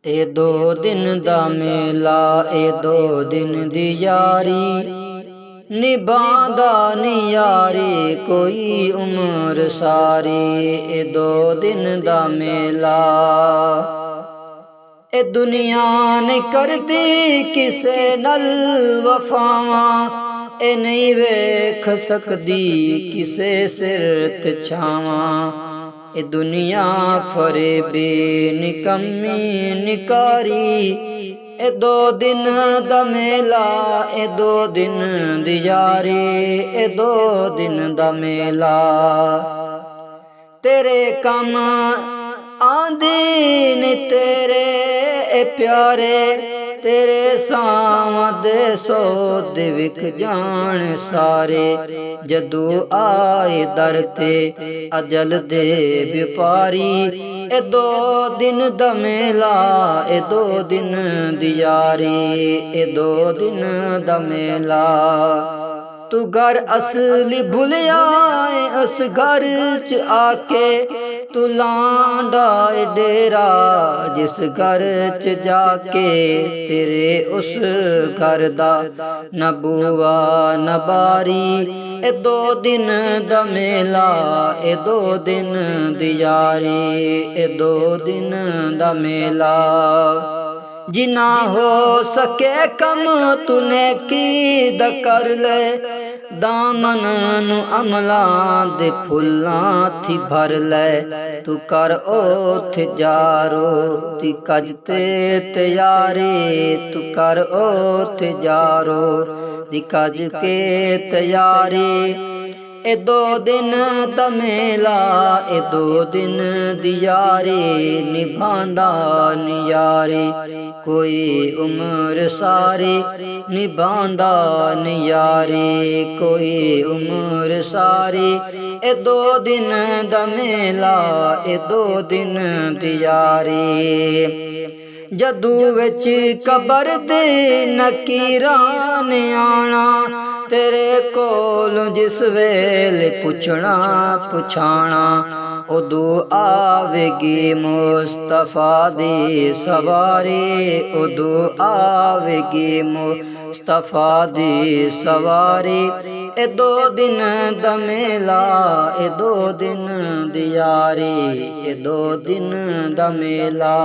ए दो दिन दा मेला, ए दो दिन दी यारी, निभांदा नी यारी कोई उम्र सारी। ए दो दिन दा मेला, ए दुनिया नहीं करदी किसे नल वफावां, ए नहीं वेख सकदी किसे सिर ते छावां। ए दुनिया फरेबी निकम्मी निकारी, ए दो दिन दा मेला, ए दो दिन दी यारी, ए दो दिन दा मेला। तेरे कम आंदी ने तेरे ए प्यारे, तेरे सावं दे सौदे विक जान सारे। जदू आए दर ते अजल दे व्यापारी, ए दो दिन दा मेला, ए दो दिन दी यारी, ए दो दिन दा मेला। तू घर असली भुलिया उस घर च आके, तू लांडा डेरा जिस घर च जाके। तेरे उस घर दा न बुआ न बारी, ए दो दिन दा मेला, ए दो दिन दी यारी, ए दो दिन दा मेला। जिना हो सके कम तूने कीद कर ले, दामन नू अमलां दे फुल्लां थी भर ले। तू कर ओथ जारो ती कज ते तैयारी, तू कर ओथ जारो ती कज के तैयारी। ए दो दिन दा मेला, ए दो दिन दी यारी, निभांदा नी यारी कोई उम्र सारी, निभांदा नी यारी कोई उम्र सारी। ए दो दिन दा मेला, ए दो दिन दी यारी। जदू विच कबर दे नकीरां ने आना, तेरे कोलों जिस वेले पुछना पुछाना। उदू आवेगी मुस्तफा दी सवारी, उदू आवेगी मुस्तफा दी सवारी। ए दो दिन दा मेला, ए दो दिन दी यारी, ए दो दिन दा मेला।